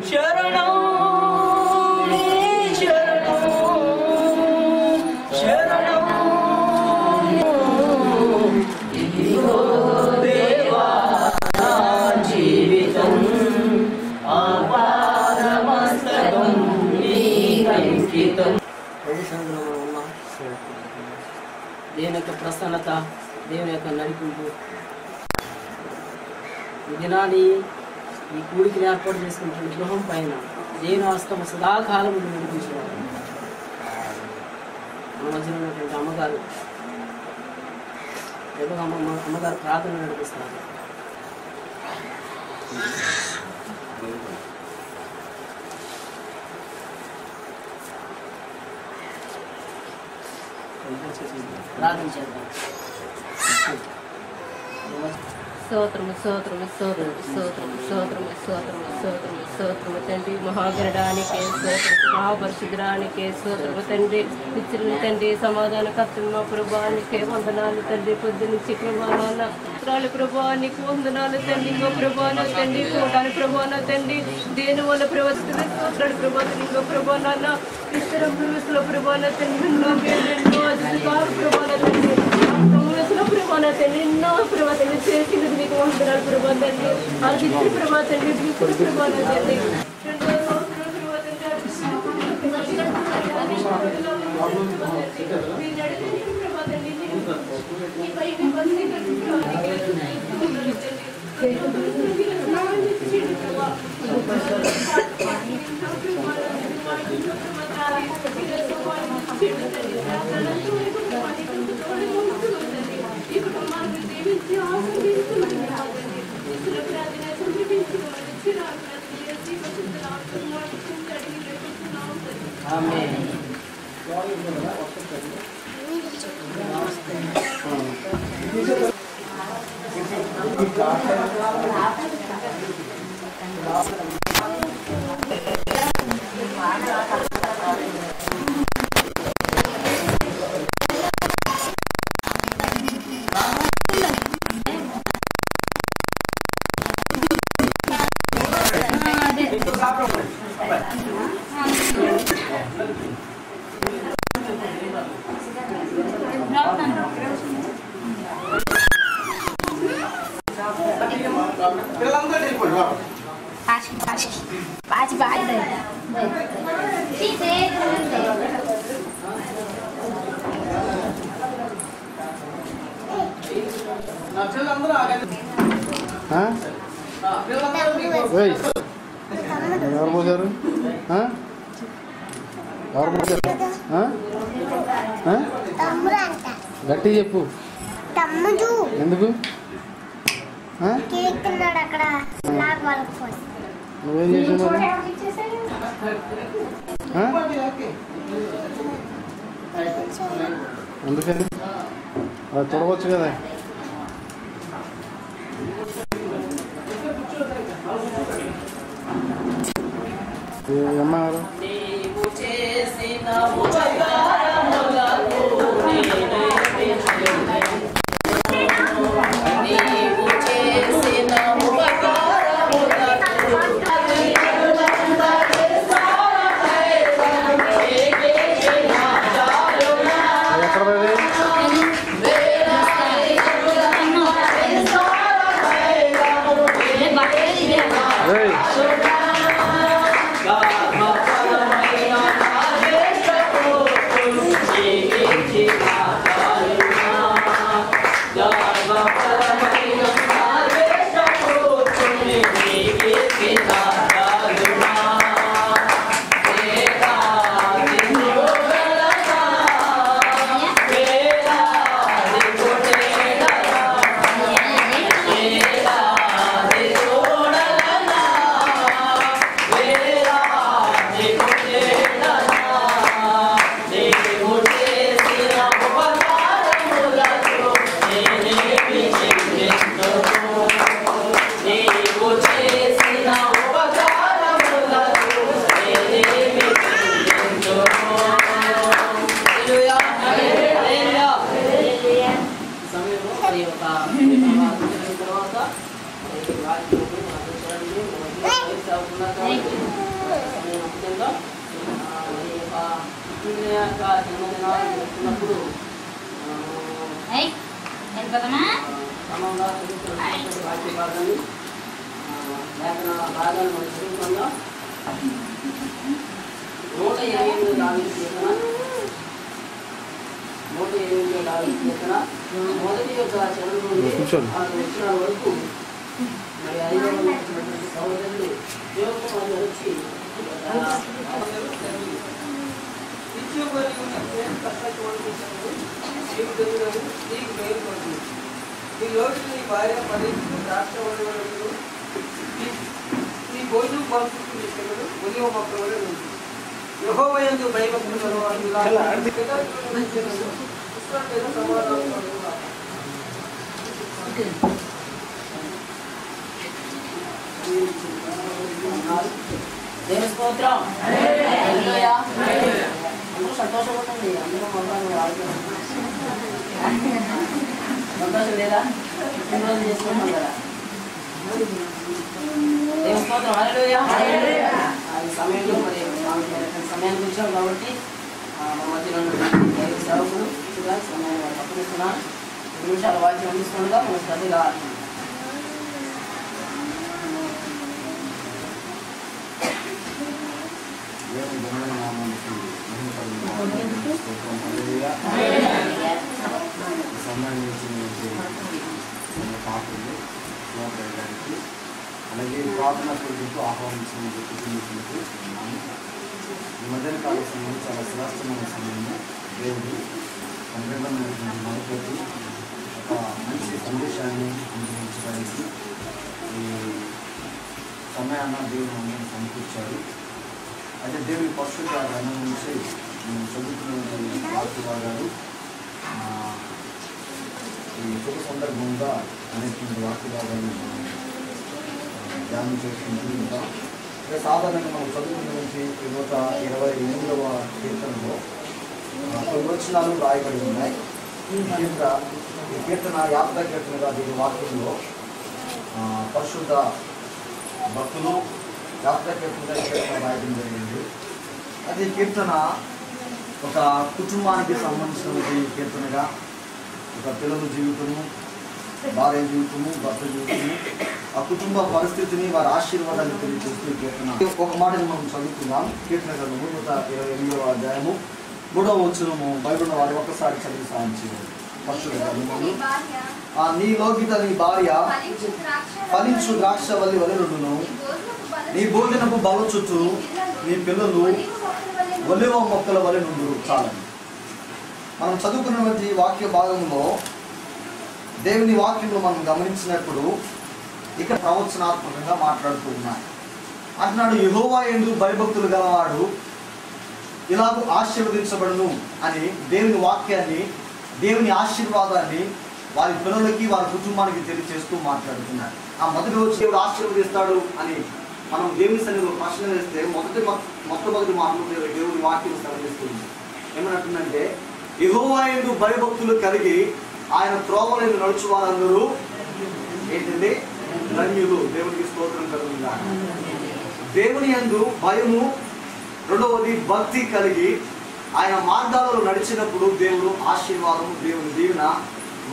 శరణం శరణం శరణం ఇదిగో దేవా నా జీవితం ఆపాదమస్తకం నీకంకితం. దేవుని యొక్క ప్రసన్నత, దేవుని యొక్క నడిపింపు, ఈ దినాన్ని ఈ కూడికిని ఏర్పాటు చేసుకుంటున్న గృహం పైన దేవుని హస్తం సదాకాలం నడిపించేవారు. మన మధ్యలో ఉన్నటువంటి అమ్మగారు అమ్మగారు ప్రార్థన నడిపిస్తారు. ప్రార్థన చేద్దాం. స్తోత్రము స్తోత్రము స్తోత్రము స్తోత్రము స్తోత్రము స్తోత్రము స్తోత్రము స్తోత్రము తండ్రి, మహాగణడానికి స్తోత్రం, మహాపరిశుద్ధానికి స్తోత్రము తండ్రి, నిత్యుల తండ్రి, సమాధాన కర్తమ్మ ప్రభానికి వందనాలు తండ్రి. పొద్దునుంచి ప్రభావాల ప్రభావానికి వందనాలు తండ్రి. ఇంకో ప్రభాన తండ్రి, కోటాని ప్రభాన తండ్రి, దేని వల్ల ప్రవర్తిస్తున్న స్తోత్రాలు ప్రభావం. ఇంకో ప్రభాన ఇతర ప్రవేశంలో ప్రభాన తండ్రి, ఎన్నో అద్భుతాలు ప్రభాన తండ్రి, ప్రభాన తండ్రి, ఎన్నో ప్రభావం చేసినది మీకు వందనాలు ప్రభావం తండ్రి. ఆ దిక్కుల ప్రభావం తండ్రి, దిక్కుల ప్రభావం తండ్రి. ఎవరు పోసారు? ఎవరు పోసారు? గట్టి చెప్పు. ఎందుకు నువ్వేం చేసావు? అందుకని అది చూడవచ్చు కదా. అమ్మారు Hey! జన్మదినాలు జరుపుకున్నప్పుడు క్రమంగా చదువుతున్నటువంటి వాక్య భాగాన్ని లేఖన భాగాన్ని మనం చదువుకుందాం. 128 దావీదు కీర్తన, 128 దావీదు కీర్తన మొదటి యొక్క చరణం నుండి 6 వచనాల వరకు మరి 5వ వచ్చినటువంటి సహోదరులు దేవకుమార్ గారు వచ్చి ఈ లోటు నీ భార్య పరీక్షలు ద్రాక్ష వడవడలు నీ భోజనం పంపుతూ ఇష్టలు ఉదయం మొక్కల వల్ల ఉంది. యెహోవా యందు భయభక్తులు గలవారు దేవుని స్తోత్రం. హల్లెలూయా. అందరూ సంతోషంగా ఉంటుంది. అందరూ సంతోషం లేదా? రోజు చేసుకుంటాం కదా. దేవుని స్తోత్రం. హల్లెలూయా. ఈ సమయంలో మరి సమయానికి వచ్చాం కాబట్టి మా మధ్యలో దైవ సేవకుడు సమయాన్ని తప్పనిస్తున్నాను. 2 నిమిషాల వాక్యం అందిస్తుండగా మన శ్రద్ధగా అలాగే ప్రార్థన కొరకు ఆహ్వానించిన కుటుంబీకులకు ఈ మధ్యకాల సమయం చాలా శ్రేష్టమైన సమయము. దేవుడు సందర్భమైనటువంటి మనకు ఒక మంచి సందేశాన్ని అందించడానికి ఈ సమయాన్ని దేవుడు అందరినీ సమకూర్చాడు. అయితే దేవుడి పరిశుద్ధ గ్రంథం నుంచి మేము చదువుతున్నటువంటి వాక్య భాగాలు ఈ శుభ సందర్భంగా అనేటువంటి వాక్య భాగాన్ని ధ్యానం చేసుకుంటూ ఉంటాం. అంటే సాధారణంగా మనం చదువుతున్నటువంటి 128వ కీర్తనలో కొన్ని వచనాలు రాయబడి ఉన్నాయి. ఈ కీర్తన యాత్రా కీర్తనగా దీని వాక్యంలో పరిశుద్ధ భక్తులు యాత్రా కీర్తనగా కీర్తన రాయడం జరిగింది. అది కీర్తన ఒక కుటుంబానికి సంబంధించినటువంటి కీర్తనగా, ఒక పిల్లల జీవితము, భార్య జీవితము, భర్త జీవితము, ఆ కుటుంబ పరిస్థితిని, వారి ఆశీర్వాదాన్ని తెలియజేస్తూ కీర్తన. ఒక మాటని మనం చదువుకుందాం. కీర్తన గ్రంథము 128వ అధ్యాయము 3వ వచనము బైబిల్ వారి ఒక్కసారి చదివి సాధించేవారు. నీలోకిత నీ భార్య ఫలించు ద్రాక్ష వల్లి వలెనుండును, నీ భోజనపు బల చుట్టూ నీ పిల్లలు ఒలివ మొక్కల వలె నుండు. చాలండి. మనం చదువుకున్నటువంటి వాక్య భాగంలో దేవుని వాక్యంలో మనం గమనించినప్పుడు ఇక్కడ ప్రవచనాత్మకంగా మాట్లాడుతూ ఉన్నాయి. అంటున్నాడు, యెహోవా యందు భయభక్తులు గలవాడు ఇలాగూ ఆశీర్వదించబడును అని దేవుని వాక్యాన్ని, దేవుని ఆశీర్వాదాన్ని వారి పిల్లలకి, వారి కుటుంబానికి తెలియజేస్తూ మాట్లాడుతున్నాడు. ఆ మొదటి రోజు దేవుడు ఆశీర్వదిస్తాడు అని మనం దేవుని సన్నిధిలో ప్రశ్న వేస్తే మొట్టమొదటి మాటలు దేవుని వాక్యం సెలవిస్తుంది. ఏమన్నట్టుందంటే, యెహోవా యందు భయభక్తులు కలిగి ఆయన త్రోవలను నడుచు వారందరూ ఏంటంటే ధన్యులు. దేవునికి స్తోత్రం కలుగుగా. దేవుని యందు భయము, రెండవది భక్తి కలిగి ఆయన మార్గాలలో నడిచినప్పుడు దేవుడు ఆశీర్వాదము, దేవుని దీవెన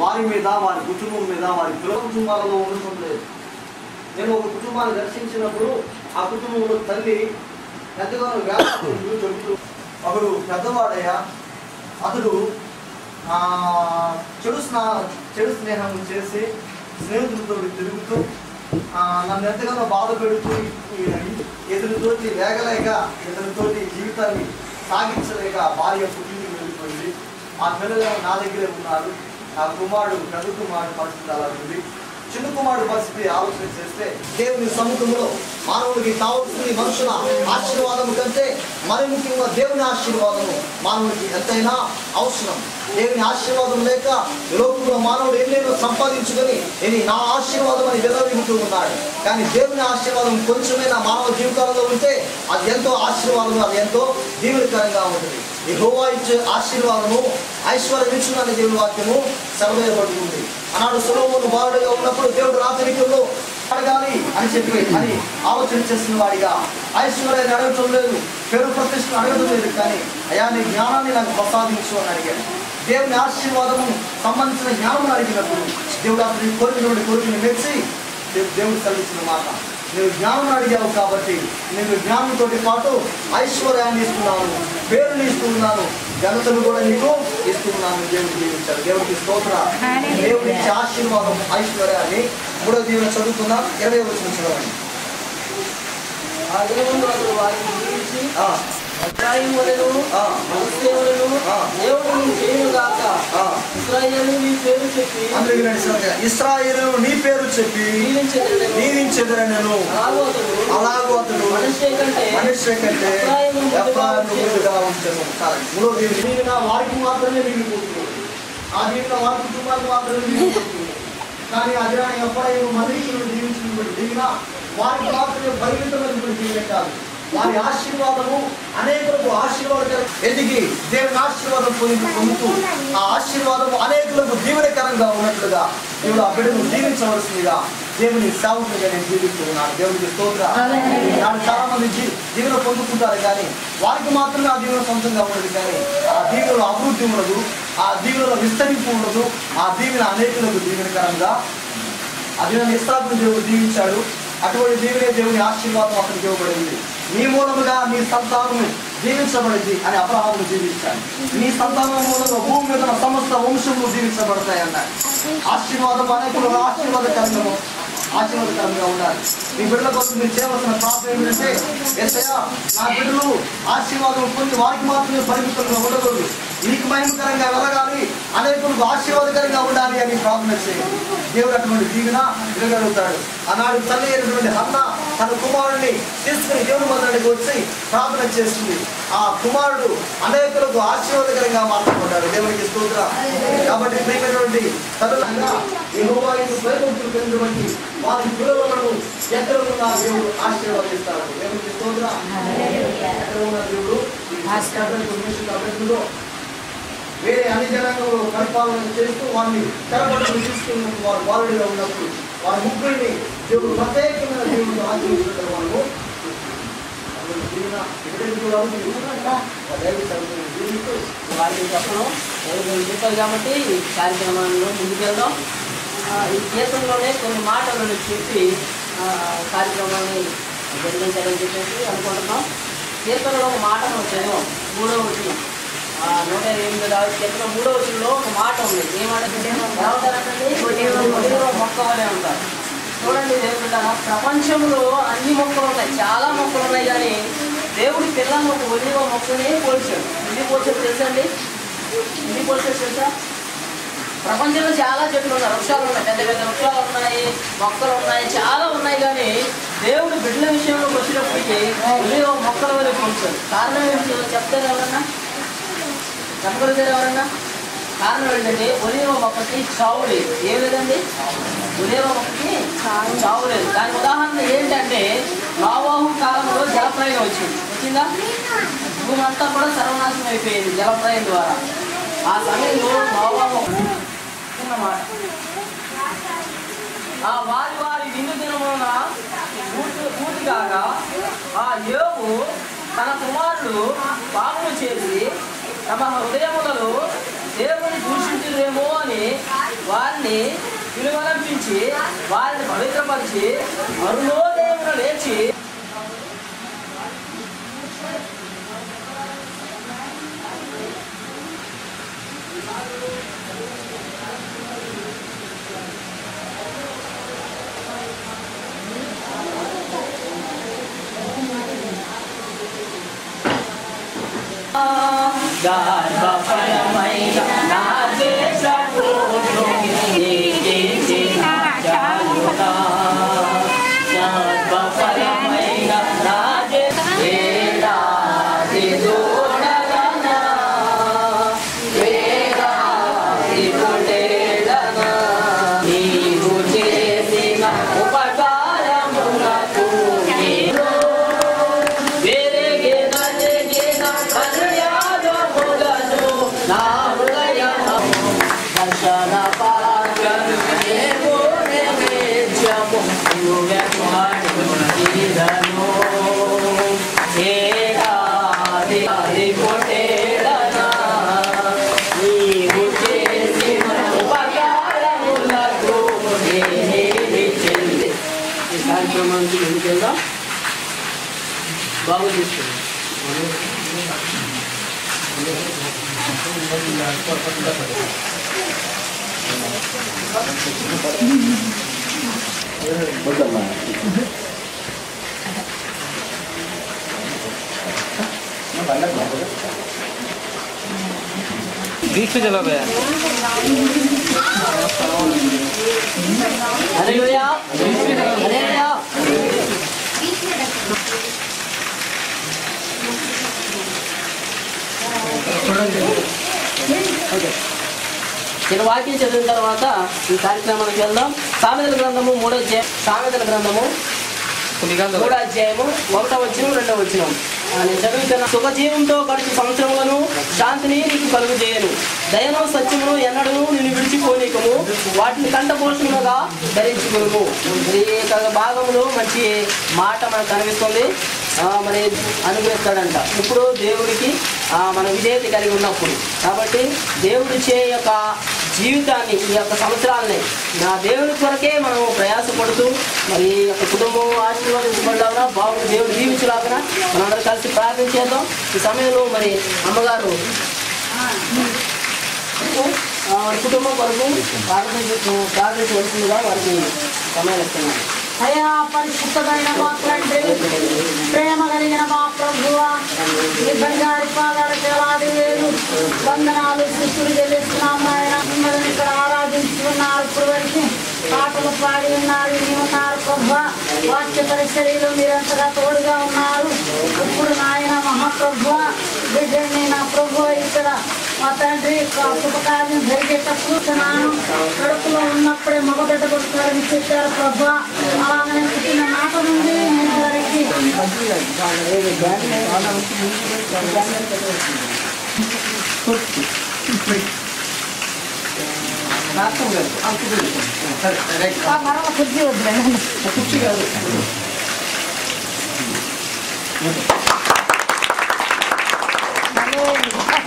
వారి మీద, వారి కుటుంబం మీద, వారి పిల్లల కుటుంబాలలో ఉండటం లేదు. నేను ఒక కుటుంబాన్ని దర్శించినప్పుడు ఆ కుటుంబంలో తల్లి ఎంతగానో వ్యాపారం చెబుతూ, ఒకడు పెద్దవాడయ్యా, అతడు చెడు స్నేహం చేసి స్నేహితులతో తిరుగుతూ నన్ను ఎంతగానో బాధ పెడుతూ, ఇతనితోటి వేగలేక, ఇతనితోటి జీవితాన్ని సాగించలేక భార్య పుట్టింటికి వెళ్ళిపోయింది. ఆ పిల్లలు నా దగ్గరే ఉన్నారు. ఆ కుమారుడు, పెద్ద కుమారుడు పరిస్థితి అలా ఉంది. చిన్న కుమారుడు పరిస్థితి ఆలోచన చేస్తే, దేవుని సముఖంలో మానవుడికి కావాల్సింది మనుషుల ఆశీర్వాదం కంటే మరి ముఖ్యంగా దేవుని ఆశీర్వాదము మానవుడికి ఎంతైనా అవసరం. దేవుని ఆశీర్వాదం లేక లోకంలో మానవుడు ఎన్నెన్నో సంపాదించుకొని నా ఆశీర్వాదం అని విరవిగుతూ ఉన్నాడు. కానీ దేవుని ఆశీర్వాదం కొంచెమైనా మానవ జీవితాలలో ఉంటే అది ఎంతో ఆశీర్వాదం, అది ఎంతో దీవెనకరంగా ఉంటుంది. యెహోవా ఇచ్చే ఆశీర్వాదము ఐశ్వర్యం ఇచ్చునని దేవుని వాక్యము సెలవేయబడుతుంది. ఆనాడు సొలొమోను బాలుడుగా ఉన్నప్పుడు దేవుడు రాజరికంలో అడగాలి అని చెప్పి అని ఆలోచన చేస్తున్న వాడిగా ఐశ్వర్యాన్ని అడగటం లేదు, పేరు ప్రతిష్టను అడగడం లేదు, కానీ అయ్యా నీ జ్ఞానాన్ని నాకు ప్రసాదించు అని అడిగాడు. దేవుని ఆశీర్వాదము సంబంధించిన జ్ఞానం అడిగినప్పుడు దేవుడు అతని కోరికను మెచ్చి దేవుడు కలిగించిన మాట, నువ్వు జ్ఞానం అడిగావు కాబట్టి నేను జ్ఞానంతో పాటు ఐశ్వర్యాన్ని ఇస్తున్నాను, పేరుని ఇస్తున్నాను, ఘనతను కూడా నీకు ఇస్తున్నాను. దేవుడు దీవించాడు. దేవుడికి స్తోత్రం. దేవుడి ఇచ్చే ఆశీర్వాదం ఐశ్వర్యాన్ని 3వ దీవెన చదువుకుందాం. 20వ వచనం చదవండి. ఆ దేవుడు అతడు వారిని దీవించి అధ్యాయములను మనస్సేవలను దేవుడు నీ చేయుగాక. ఇశ్రాయేలు నీ పేరు చెప్పి ఇశ్రాయేలు నీ పేరు చెప్పి దీవించెదరనెను. అలాగూ అతడు మనుష్య కంటే ఎఫ్రాయిము ముందుగా ఉంచెను. మూడో దీవెన వారికి మాత్రమే మిగిలిపోతుంది. ఆ దీవెన వారి కుటుంబానికి మాత్రమే మిగిలిపోతుంది. కానీ అదే ఎఫ్రాయిము మనుషులను దీవించిన దీవెన వారికి మాత్రమే పరిమితమైనటువంటి దీవెన కాదు. వారి ఆశీర్వాదము అనేకులకు ఆశీర్వాదకరం ఎదిగి దేవుని ఆశీర్వాదం పొందుతూ ఆ ఆశీర్వాదము అనేకులకు దీవెనకరంగా ఉన్నట్లుగా దేవుడు ఆ బిడ్డను దీవించవలసిందిగా దేవుని సేవకులుగా నేను జీవిస్తూ ఉన్నాను. దేవుడికి స్తోత్రం. చాలా మంది దీవెన పొందుకుంటారు, కానీ వారికి మాత్రమే ఆ దీవెన సొంతంగా ఉండదు, కానీ ఆ దీవెనలో అభివృద్ధి ఉండదు, ఆ దీవెనలో విస్తరింపు ఉండదు. ఆ దీవెన అనేకులకు దీవెనకరంగా ఆ దీవెన ఇస్సాకును దేవుడు దీవించాడు. అటువంటి దీవెనే దేవుని ఆశీర్వాదం అతనికి ఇవ్వబడింది. నీ మూలముగా నీ సంతానము దీవించబడింది అని అబ్రహామును దీవించాడు. నీ సంతానం మూలంగా భూమి మీద సమస్త వంశములు దీవించబడతాయి అన్నాడు. ఆశీర్వాదం అనేకులు ఆశీర్వాదకరంగా ఉండాలి. మీ బిడ్డల కోసం మీరు చేయవలసిన ప్రార్థన ఏమిటంటే, యేసయ్యా నా బిడ్డలు ఆశీర్వాదం పొంది వారికి మాత్రమే పరిమితంగా ఉండకూడదు, నీకు మహిమకరంగా వెలగాలి, అనేకులకు ఆశీర్వాదకరంగా ఉండాలి అని ప్రార్థన చేయండి. దేవుడు అటువంటి దీవెన ఇవ్వగలుగుతాడు. ఆనాడు తల్లి అయినటువంటి హన్న తన కుమారుడిని తీసుకుని దేవుని మందిరానికి వచ్చి ప్రార్థన చేస్తుంది. ఆ కుమారుడు అనేకులకు ఆశీర్వాదకరంగా మార్చబడ్డాడు. దేవునికి స్తోత్రం. కాబట్టి ప్రియమైనటువంటి తల్లులంగా యెహోవా యందు భయభక్తులు కలిగినటువంటి వారి పిల్లలను ఎక్కడ ఉన్న దేవుడు ఆశీర్వదిస్తాడు. దేవునికి స్తోత్రం. ఎక్కడ ఉన్న దేవుడు వేరే అన్ని జనాంగంలో పరిపాలన చేస్తూ వారిని తెరపడలు తీసుకున్న వారు బాలుడిగా ఉన్నప్పుడు వారి ముగ్గురిని దేవుడు ప్రత్యేకమైన దేవుడు ఆశీర్వదించడం వాళ్ళు వారికి చెప్పడం చెప్పారు కాబట్టి ఈ కార్యక్రమాల్లో ముందుకెళ్దాం. ఈ కీర్తనలోనే కొన్ని మాటలను చెప్పి కార్యక్రమాన్ని జరిగించాలని చెప్పేసి అనుకుంటున్నాం. కీర్తనలో ఒక మాట మనం చదివాం. 3వ వచనం 128 కీర్తన 3వ వచనంలో ఒక మాట ఉంది. ఏ మాట ఏమంటారంటే మొక్క వలే ఉంటారు. చూడండి దేవుడు, ప్రపంచంలో అన్ని మొక్కలు ఉన్నాయి, చాలా మొక్కలు ఉన్నాయి, కానీ దేవుడి పిల్లలను ఒక ఒలివ మొక్కని పోల్చాడు. ఎన్ని పోల్చాడు తెలుసా అండి? ఎన్ని పోల్చాడు తెలుసా? ప్రపంచంలో చాలా చెట్లు ఉన్నాయి, వృక్షాలు ఉన్నాయి, పెద్ద పెద్ద వృక్షాలు ఉన్నాయి, మొక్కలు ఉన్నాయి, చాలా ఉన్నాయి, కానీ దేవుడు బిడ్డల విషయంలోకి వచ్చినప్పటికీ ఒలివ మొక్కల వల్ల పోల్చాడు. కారణం ఏంటో చెప్తారు ఎవరన్నా? చెప్పగలుగుతారు ఎవరన్నా? కారణం ఏంటంటే ఒలివ మొక్కకి చావు లేదు. ఏం లేదండి? ఒలివ మొక్కకి చావు లేదు. దాని ఉదాహరణ ఏంటంటే నోవాహు కాలంలో జలప్రలయం వచ్చిందా? భూమి అంతా కూడా సర్వనాశనం అయిపోయింది జలప్రలయం ద్వారా. ఆ సమయంలో నోవాహు అన్నమాట వారి వారి విందు దినమున పూర్తి కాగా ఆ యోబు తన కుమారుడు పాపము చేసి తమ హృదయములలో దేవుని దూషించుదేమో అని వారిని విలువలంపించి వారిని పవిత్రపరిచి అరుణోదయమున లేచి గర్భఫలమైన నా దేశపు గర్భఫలమైన నా వేదాది దూడలనా వేదాది పుటేడనా నీవు చేసిన ఉపకారములకు వేరేగే నజగిన కన్యాదములను బాగా తీసుకుంది. बीच में चला गया। హల్లెలూయా హల్లెలూయా. నేను వాక్యం చదివిన తర్వాత ఈ కార్యక్రమానికి వెళ్దాం. సామెతల గ్రంథము 3వ అధ్యాయం, సామెతల గ్రంథము 3వ అధ్యాయము 1వ వచనం 2వ వచనం నేను చదువుతున్న. సుఖజీవంతో గడిచి సంవత్సరములను శాంతిని నీకు కలుగు చేయను, దయను సత్యమును ఎన్నడూ నేను విడిచిపోనీకము, వాటిని కంఠపోషణగా ధరించుకును. ఈ భాగంలో మంచి మాట మనకు కనిపిస్తుంది. మరి అనుగ్రహిస్తాడంట ఇప్పుడు దేవుడికి మన విధేయత కలిగి ఉన్నప్పుడు. కాబట్టి దేవుడి యొక్క జీవితాన్ని, ఈ యొక్క సంవత్సరాలని నా దేవుడి కొరకే మనం ప్రయాసపడుతూ మరి ఈ యొక్క కుటుంబం ఆశీర్వాదించబడలాగా, బాబు దేవుడు దీవించలాగా మనందరూ కలిసి ప్రార్థన చేద్దాం. ఈ సమయంలో మరి అమ్మగారు వారి కుటుంబం కొరకు ప్రార్థించవలసిందిగా వారికి సమయం ఇస్తున్నాను. అయ్యా పరిశుద్ధమైన మా తండ్రి, ప్రేమ కలిగిన మా ప్రభువా, ఈ బంగారు పాదాలకు వేలాది వేలు వందనాలు స్తుతులు చెల్లిస్తున్నాం. ఆయన మిమ్మల్ని ఇక్కడ ఆరాధించుకున్నారు, ఇప్పుడు వరకు పాటలు పాడి ఉన్నారు, ఉన్నారు ప్రభువా. వాక్య పరిచర్యలో మీరంతగా తోడుగా ఉన్నారు. ఇప్పుడు నాయన మహాప్రభువా, బిడ్డని నా ప్రభువా ఇక్కడ మా తండ్రి శుభకార్యం జరిగేటప్పుడు నాను కడుపులో ఉన్నప్పుడే మగబిడ్డ కొడుతారని చెప్పారు ప్రభువా. అలాగనే పుట్టిన మాట నుండి ఇంతవరకు మరొక కుర్చీ వద్దులేండి. కుర్చీ కాదు.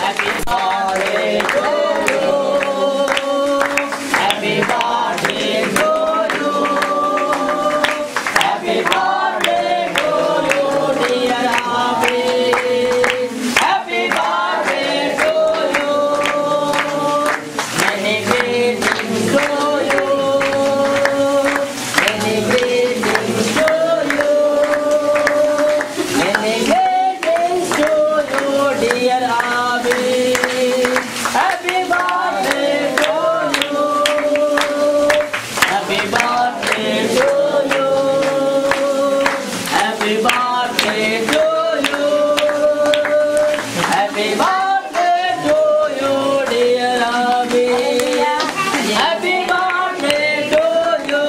Happy birthday to you. Happy birthday to you. Happy birthday to you, dear Abby. Happy birthday to you. Many greetings to you. Many greetings to you. Many greetings to you, dear Abby. Happy birthday to you. Happy birthday to you. Happy birthday to you. Happy birthday to you, dear Abby. Happy birthday to you.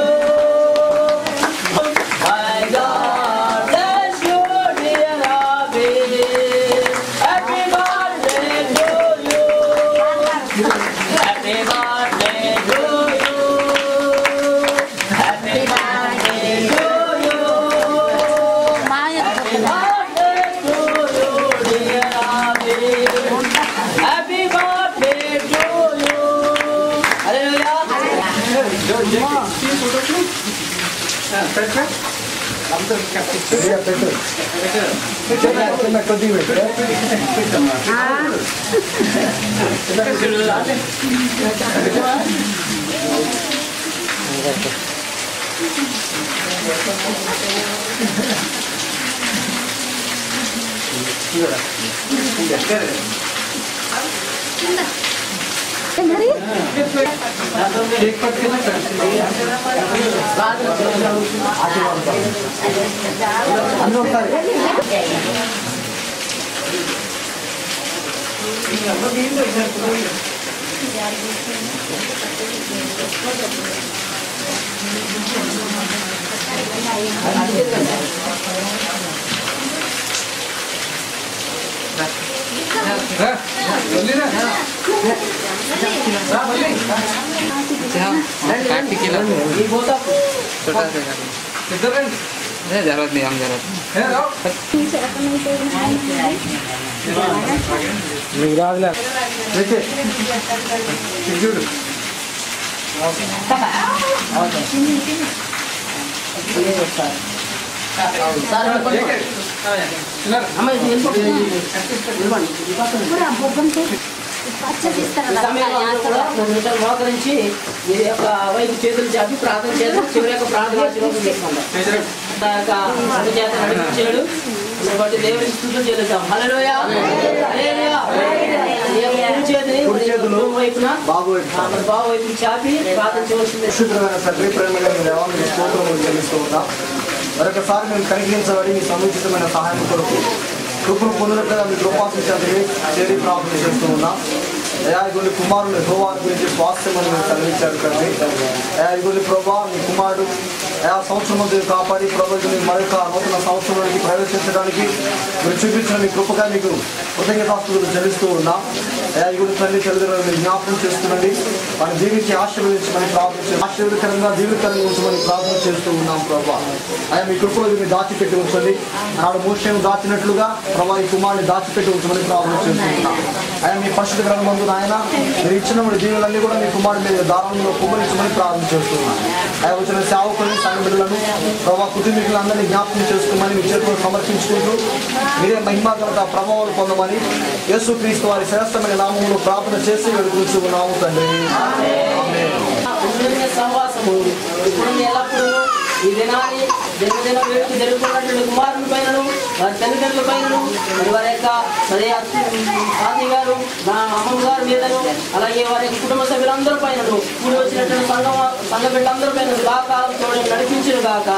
My God bless you, dear Abby. Happy birthday to you. Happy birthday to you. Happy birthday to you. Happy birthday to you, dear Abby. Happy birthday to you. Hallelujah. అందరూ ఒకసారి जरूरत नहीं, हम जरूरत నీకు రాదులే. చూడు sir అమ్మ ఇది వెళ్ళిపోండి సమయంలో అందరూ కూడా 3 నిమిషాలు మోకరించి మీ యొక్క వైపు చేతులు చాపి ప్రార్థన చేసి చివరి యొక్క ప్రార్థన చేసుకుంటాం. చేత నడిపించాడు బట్టి దేవుడికి స్తుతులు చెల్లిద్దాం. హల్లెలూయా చేతులు వైపున బాబు వైపు చాపి ప్రార్థన చేయవలసింది. తండ్రి ప్రేమగా స్తోత్రం చెల్లిస్తూ ఉంటాం. మరొకసారి మేము కనికరించబడి మీ సముచితమైన సహాయం కొరకు కృపను పొందినట్లుగా మీ కృపాశించాలి చేరి ప్రార్థన చేస్తూ ఉన్నాం. అయాగుని కుమారుని యెహోవాను గురించి స్వాస్థ్యమని మీరు చదివించారు తండ్రి. అయాగుని ప్రభా మీ కుమారుడు సంవత్సరం మధ్య కాపాడి ప్రభుత్వం మరొక నూతన సంవత్సరానికి ప్రవేశించడానికి మీరు చూపించిన మీ కృపగా మీకు కృతజ్ఞతాస్తుతులు చెల్లిస్తూ ఉన్నాం. అయాగుని తల్లి తల్లిదండ్రులను జ్ఞాపకం చేస్తుండండి. వారిని జీవించి ఆశీర్వదించమని ప్రార్థన ఆశీర్వదకరంగా జీవితంగా ఉంచమని ప్రార్థన చేస్తూ ఉన్నాం. ప్రభా ఆయన మీ కృపలో మీరు దాచిపెట్టి ఉంచండి. నాడు మోషేను దాచినట్లుగా ప్రభా ఈ కుమారుని దాచిపెట్టి ఉంచమని ప్రార్థన చేస్తూ ఉన్నాం. ఆయన మీ పరిశుద్ధ గ్రంథమందు ఆయన మీరు ఇచ్చిన జీవులన్నీ కూడా మీ కుమారుడి మీద దారంలో కుమ్మరించమని ప్రార్థన చేస్తున్నాను. ఆయన వచ్చిన సేవకులను సంఘ బిడ్డలను ప్రభావ కుటుంబీకులందరినీ జ్ఞాపకం చేసుకోమని మీ చేతుల్లో సమర్పించుకుంటూ మీరే మహిమాగత ప్రభావాలు పొందమని యేసుక్రీస్తు వారి శ్రేష్టమైన నామములో ప్రార్థన చేసి వేడుకుంటున్నాము తండ్రి. ఈ దినాన్ని జన్మదిన వేడుక జరుగుతున్నటువంటి కుమారుని పైనను వారి తల్లిదండ్రుల పైనను మరి వారి యొక్క తాతయ్య గారు మా అమ్మమ్మ గారి మీదను అలాగే వారి యొక్క కుటుంబ సభ్యులందరి పైనను కూడి వచ్చినటువంటి సంఘ బిడ్డలందరి పైన కాలంతో నడిపించును గాక.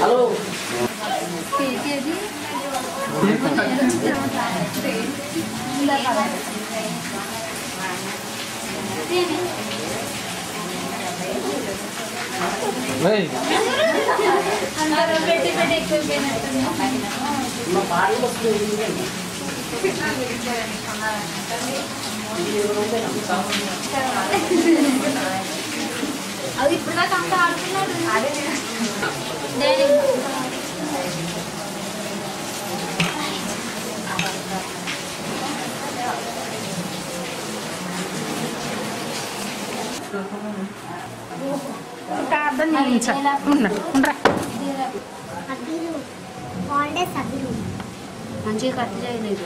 హలో అది ఇప్పుడు నాకు అంత ఆడుతున్నాడు. మంచిగా కట్ చేయలేదు.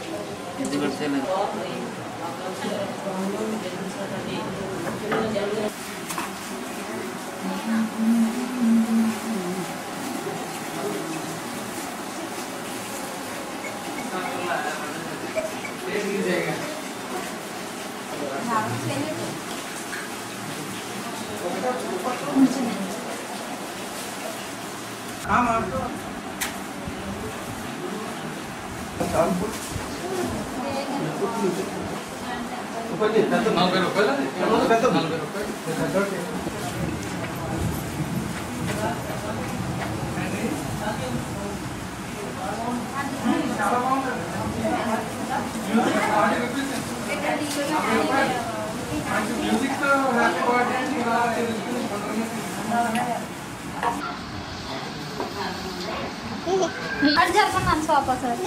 అది జరపండి సోఫా సార్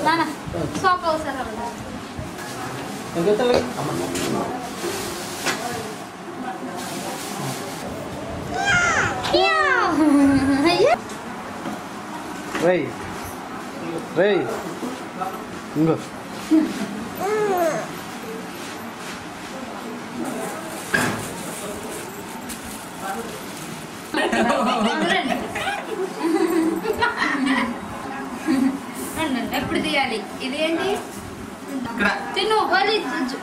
నాన్న సోఫా సార్ రేయ్ రేయ్ ఇంకో ఎప్పుడు తీయాలి ఇదేంటి తిను అది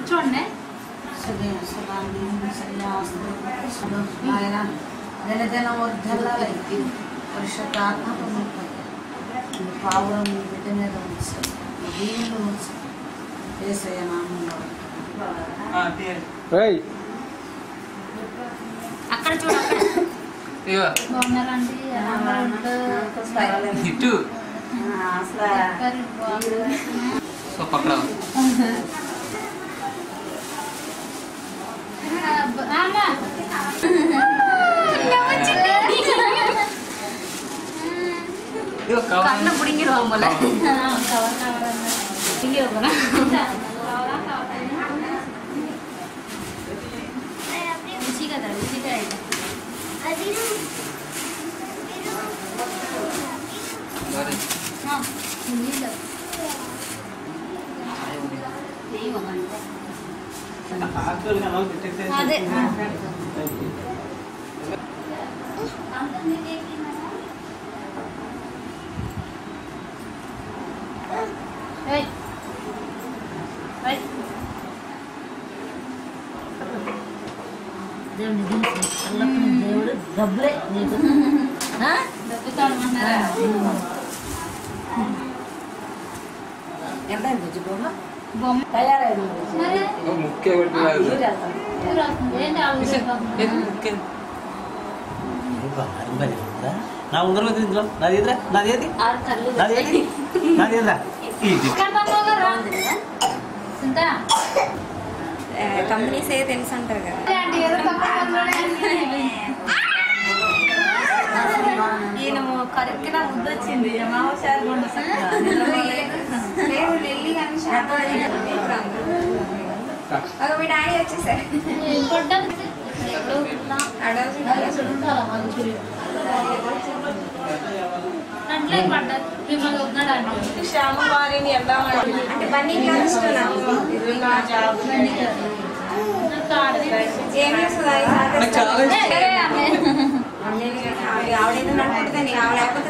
చూడండి దినదిన వర్ధల్లాలి పరిశుద్ధాత్మ పావురం బిడ్డ మీద ఉంచు దీనిలో ఉంచు యేసయ్య నామములో అక్కడ చూడ బాగున్నారండి ఇటు సో పక్కన కన్ను పుడింగి రోమల ఇంగే రోమల రుచి కదా రుచి కదా అదే దేవుడు డబ్బులే నీకు ఎంత బొమ్మ తయారైంది ముఖ్య నా ఉంగరం ఇందులో నాదేదిరా నాదేది నాదేది నాదేదిరా కంపెనీస్ ఏ తెలుసు అంటారు కదా ఈయన కరెక్ట్గా ముద్దు వచ్చింది మీ డాడీ వచ్చేసారు శ్యామవారిని ఎలా అంటే బన్నీ ఏం చేస్తుంది ఆవిడేదో నడుపుతుందని ఆవిడ లేకపోతే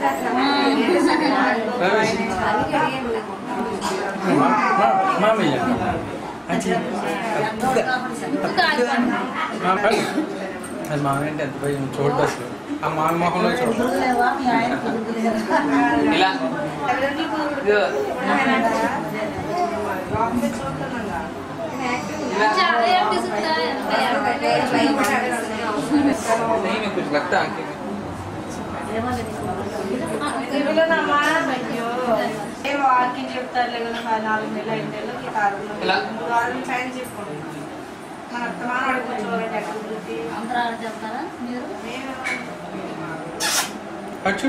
అది మామూలు ఎంత పోయి చూడదు అసలు ఆ మామ మొహంలో చూడదు ఇలా कुछ लगता है వాకింగ్ చెప్తారు లేకుండా 4 నెలలు 5 నెలలకి కాదు 3 వారాల నుంచి ఆయన చెప్పుకోండి మన అత్తమానాడు కూర్చోవాలంటే ఎక్కడ కుదిరితే అంతరాలు చెప్తారా మీరు अच्छा